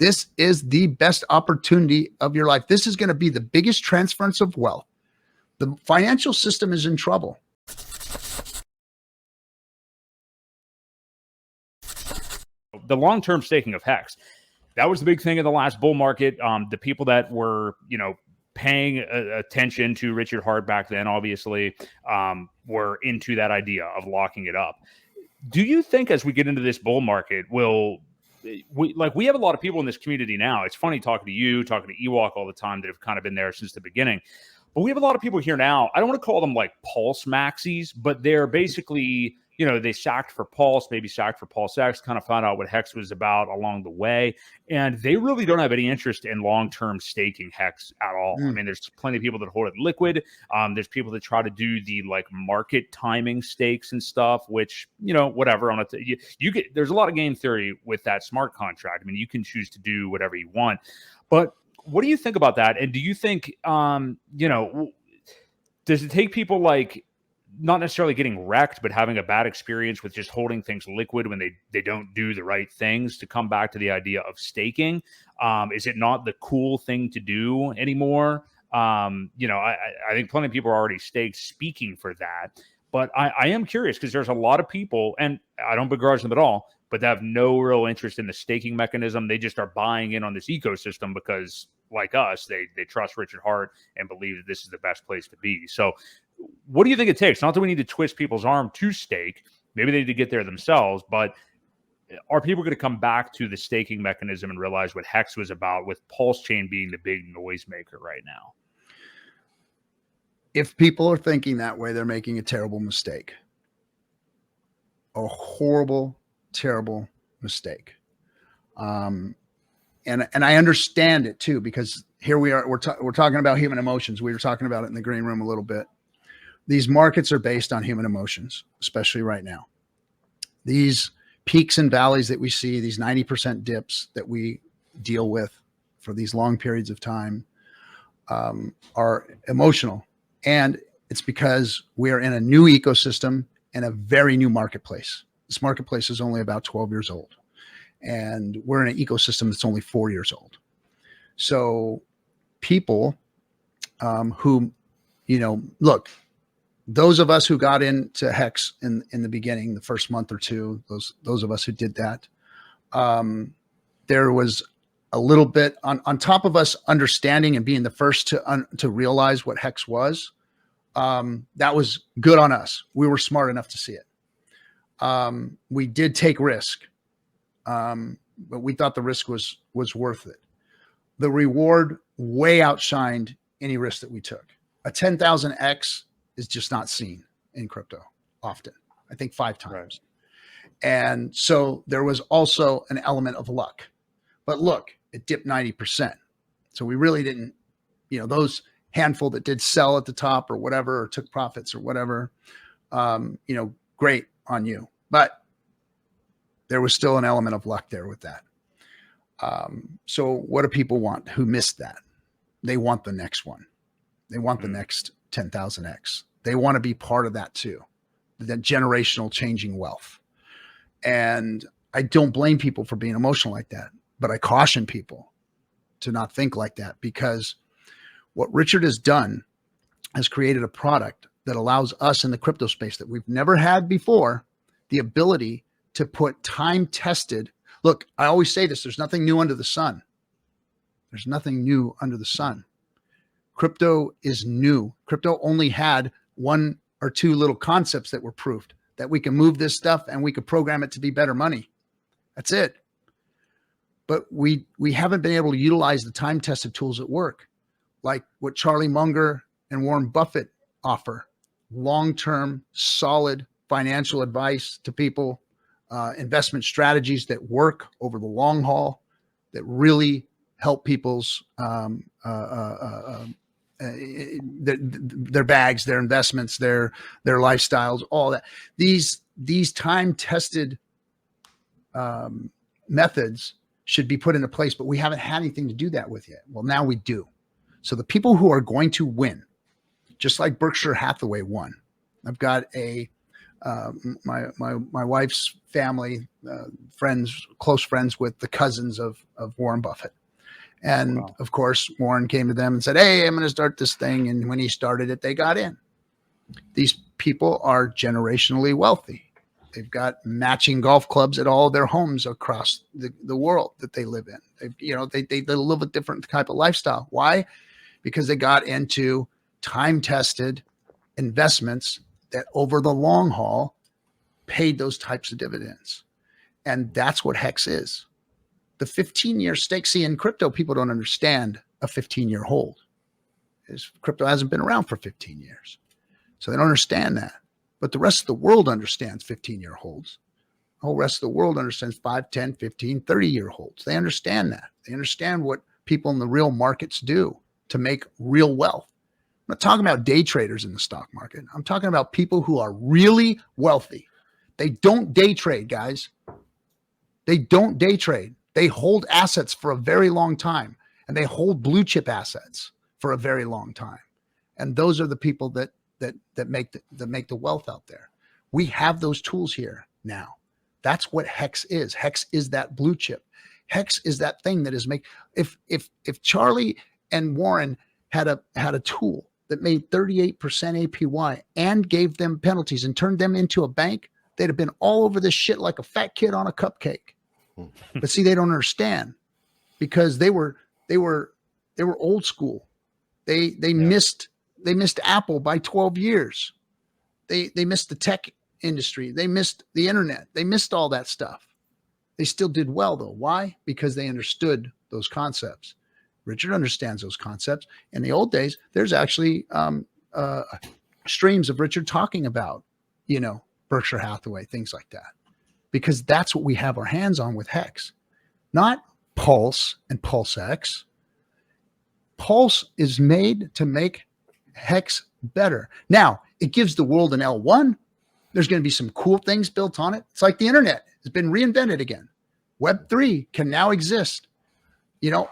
This is the best opportunity of your life. This is going to be the biggest transference of wealth. The financial system is in trouble. The long-term staking of HEX, that was the big thing in the last bull market. The people that were, paying attention to Richard Hart back then, obviously, were into that idea of locking it up. Do you think as we get into this bull market, we have a lot of people in this community now. It's funny talking to you, talking to Ewok all the time that have kind of been there since the beginning. But we have a lot of people here now. I don't want to call them like Pulse Maxis, but they're basically, they sacked for Pulse, maybe sacked for Pulse X, kind of found out what HEX was about along the way. And they really don't have any interest in long-term staking HEX at all. I mean, there's plenty of people that hold it liquid. There's people that try to do the like market timing stakes and stuff, which, whatever. You get, there's a lot of game theory with that smart contract. I mean, you can choose to do whatever you want. But what do you think about that? And do you think, does it take people like, not necessarily getting wrecked, but having a bad experience with just holding things liquid when they don't do the right things to come back to the idea of staking? Is it not the cool thing to do anymore? I think plenty of people are already staked speaking for that, but I am curious because there's a lot of people, and I don't begrudge them at all, but they have no real interest in the staking mechanism. They just are buying in on this ecosystem because, like us, they trust Richard Hart and believe that this is the best place to be. So what do you think it takes? Not that we need to twist people's arm to stake. Maybe they need to get there themselves, but are people going to come back to the staking mechanism and realize what HEX was about, with PulseChain being the big noisemaker right now? If people are thinking that way, they're making a terrible mistake. A horrible, terrible mistake. And I understand it too, because here we are, we're talking about human emotions. We were talking about it in the green room a little bit. These markets are based on human emotions, especially right now. These peaks and valleys that we see, these 90% dips that we deal with for these long periods of time, are emotional. And it's because we are in a new ecosystem and a very new marketplace. This marketplace is only about 12 years old. And we're in an ecosystem that's only 4 years old. So people who, look, those of us who got into HEX in the beginning, the first month or two, those of us who did that, there was a little bit on top of us understanding and being the first to realize what HEX was. That was good on us. We were smart enough to see it. We did take risk, but we thought the risk was worth it. The reward way outshined any risk that we took. A 10,000x is just not seen in crypto often. I think 5 times. Right. And so there was also an element of luck. But look, it dipped 90%. So we really didn't, those handful that did sell at the top or whatever, or took profits or whatever, great on you. But there was still an element of luck there with that. So what do people want who missed that? They want the next one. They want the next 10,000x. They want to be part of that too, that generational changing wealth. And I don't blame people for being emotional like that, but I caution people to not think like that, because what Richard has done has created a product that allows us in the crypto space that we've never had before, the ability to put time-tested. Look, I always say this, there's nothing new under the sun. There's nothing new under the sun. Crypto is new. Crypto only had 1 or 2 little concepts that were proved, that we can move this stuff and we could program it to be better money. That's it. But we haven't been able to utilize the time-tested tools at work, like what Charlie Munger and Warren Buffett offer. Long-term, solid financial advice to people, investment strategies that work over the long haul, that really help people's their bags, their investments, their lifestyles, all that. These time-tested methods should be put into place, but we haven't had anything to do that with yet. Well, now we do. So the people who are going to win, just like Berkshire Hathaway won. I've got a My wife's family, close friends with the cousins of Warren Buffett. And Wow. of course, Warren came to them and said, "Hey, I'm going to start this thing." And when he started it, they got in. These people are generationally wealthy. They've got matching golf clubs at all their homes across the world that they live in. They live a different type of lifestyle. Why? Because they got into time-tested investments that over the long haul paid those types of dividends. And that's what HEX is. The 15-year stake. See, in crypto, people don't understand a 15-year hold. Crypto hasn't been around for 15 years. So they don't understand that. But the rest of the world understands 15-year holds. The whole rest of the world understands 5, 10, 15, 30-year holds. They understand that. They understand what people in the real markets do to make real wealth. I'm not talking about day traders in the stock market. I'm talking about people who are really wealthy. They don't day trade, guys. They don't day trade. They hold assets for a very long time, and they hold blue chip assets for a very long time. And those are the people that make the wealth out there. We have those tools here now. That's what HEX is. HEX is that blue chip. HEX is that thing that is if Charlie and Warren had a tool that made 38% APY and gave them penalties and turned them into a bank, they'd have been all over this shit like a fat kid on a cupcake. But see, they don't understand because they were old school. They missed Apple by 12 years. They missed the tech industry. They missed the internet. They missed all that stuff. They still did well though. Why? Because they understood those concepts. Richard understands those concepts. In the old days, there's actually streams of Richard talking about, Berkshire Hathaway, things like that, because that's what we have our hands on with HEX, not Pulse and PulseX. Pulse is made to make HEX better. Now, it gives the world an L1. There's going to be some cool things built on it. It's like the internet has been reinvented again. Web3 can now exist.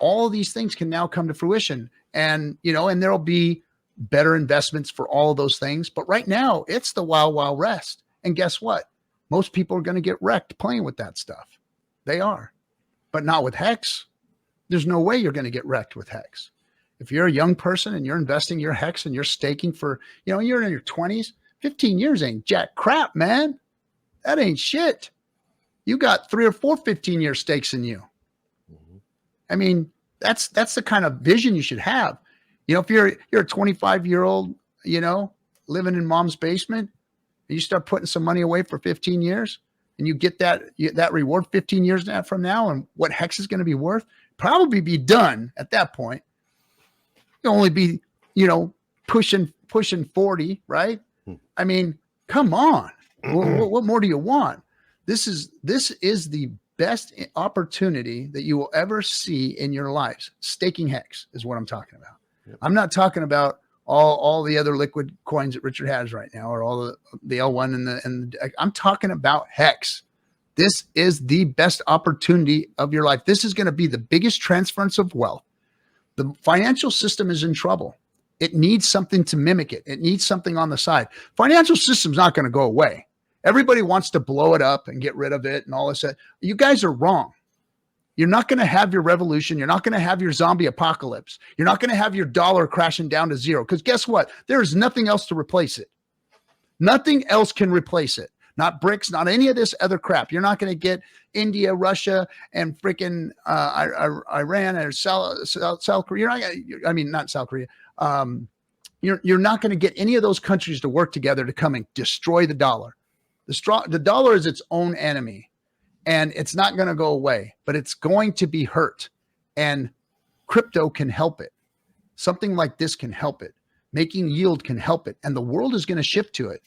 All of these things can now come to fruition, and there'll be better investments for all of those things. But right now, it's the wild, wild west. And guess what? Most people are going to get wrecked playing with that stuff. They are, but not with HEX. There's no way you're going to get wrecked with HEX. If you're a young person and you're investing your HEX and you're staking for, you're in your 20s, 15 years ain't jack crap, man. That ain't shit. You got 3 or 4 15-year stakes in you. I mean, that's the kind of vision you should have. If you're a 25-year-old, living in mom's basement, and you start putting some money away for 15 years, and you get that reward 15 years from now, and what HEX is going to be worth, probably be done at that point. You'll only be, pushing 40, right? I mean, come on. What more do you want? This is the best opportunity that you will ever see in your lives. Staking HEX is what I'm talking about. Yep. I'm not talking about all the other liquid coins that Richard has right now, or all the L1 and I'm talking about HEX. This is the best opportunity of your life. This is going to be the biggest transference of wealth. The financial system is in trouble. It needs something to mimic it. It needs something on the side. Financial system's not going to go away. Everybody wants to blow it up and get rid of it and all this. You guys are wrong. You're not going to have your revolution. You're not going to have your zombie apocalypse. You're not going to have your dollar crashing down to zero, because guess what? There is nothing else to replace it. Nothing else can replace it. Not BRICS, not any of this other crap. You're not going to get India, Russia, and freaking Iran or South Korea. Not South Korea. You're not going to get any of those countries to work together to come and destroy the dollar. The dollar is its own enemy, and it's not going to go away, but it's going to be hurt. And crypto can help it. Something like this can help it. Making yield can help it. And the world is going to shift to it.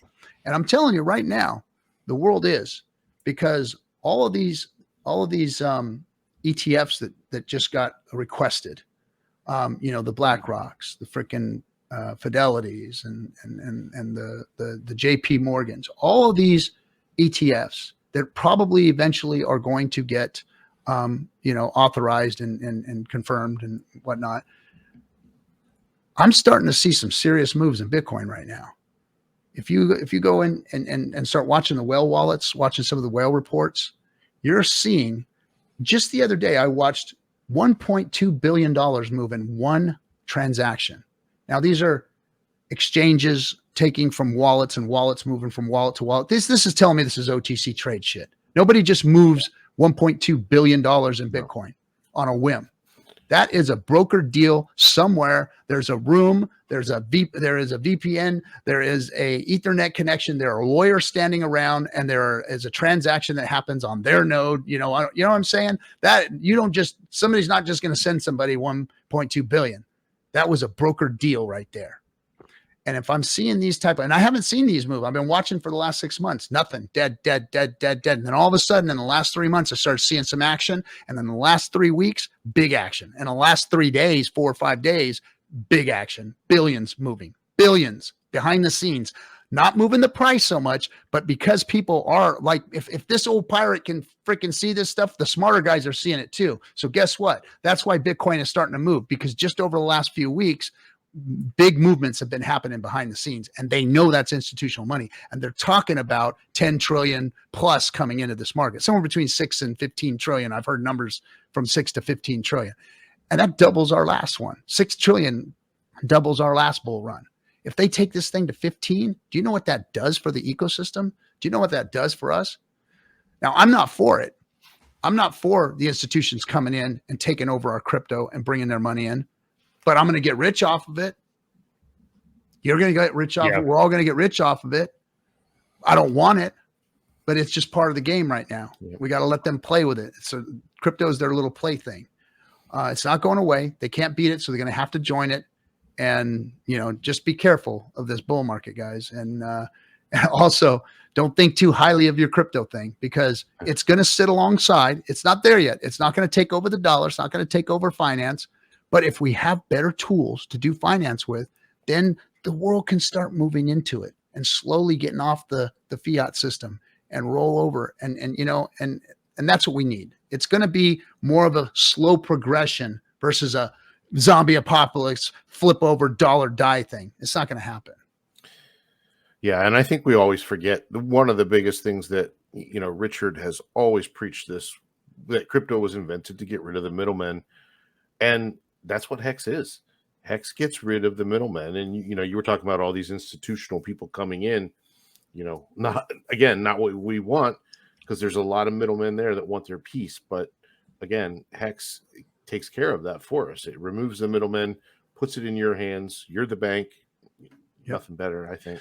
And I'm telling you right now, the world is, because all of these ETFs that just got requested, the BlackRocks, the freaking Fidelities, and the JP Morgans, all of these ETFs that probably eventually are going to get authorized and confirmed and whatnot. I'm starting to see some serious moves in Bitcoin right now. If you go in and start watching the whale wallets, watching some of the whale reports, you're seeing, just the other day, I watched $1.2 billion move in one transaction. Now, these are exchanges taking from wallets and wallets moving from wallet to wallet. This is telling me this is OTC trade shit. Nobody just moves $1.2 billion in Bitcoin on a whim. That is a broker deal somewhere. There's a room. There is a VPN. There is a Ethernet connection. There are lawyers standing around, and there is a transaction that happens on their node. You know what I'm saying? That you don't just, somebody's not just going to send somebody 1.2 billion. That was a broker deal right there. And if I'm seeing these type of, and I haven't seen these move, I've been watching for the last 6 months, nothing, dead. And then all of a sudden in the last 3 months, I started seeing some action. And then the last 3 weeks, big action. And the last 3 days, 4 or 5 days, big action, billions moving, billions behind the scenes, not moving the price so much, but because people are like, if this old pirate can freaking see this stuff, the smarter guys are seeing it too. So guess what? That's why Bitcoin is starting to move, because just over the last few weeks, big movements have been happening behind the scenes, and they know that's institutional money, and they're talking about 10 trillion plus coming into this market, somewhere between 6 and 15 trillion. I've heard numbers from 6 to 15 trillion, and that doubles our last one. 6 trillion doubles our last bull run. If they take this thing to 15, do you know what that does for the ecosystem? Do you know what that does for us? Now, I'm not for it. I'm not for the institutions coming in and taking over our crypto and bringing their money in, but I'm going to get rich off of it. You're going to get rich off of it. We're all going to get rich off of it. I don't want it, but it's just part of the game right now. Yeah. We got to let them play with it. So crypto is their little play thing. It's not going away. They can't beat it, so they're going to have to join it. And, you know, just be careful of this bull market, guys. And also, don't think too highly of your crypto thing, because it's going to sit alongside. It's not there yet. It's not going to take over the dollar. It's not going to take over finance. But if we have better tools to do finance with, then the world can start moving into it and slowly getting off the fiat system and roll over. And you know, and that's what we need. It's going to be more of a slow progression versus a zombie apocalypse, flip over, dollar die thing. It's not going to happen. Yeah. And I think we always forget one of the biggest things that, you know, Richard has always preached this, that crypto was invented to get rid of the middlemen. And that's what HEX is. HEX gets rid of the middlemen. And, you know, you were talking about all these institutional people coming in, you know, not what we want, because there's a lot of middlemen there that want their piece. But again, HEX takes care of that for us. It removes the middlemen, puts it in your hands. You're the bank. Nothing better, I think.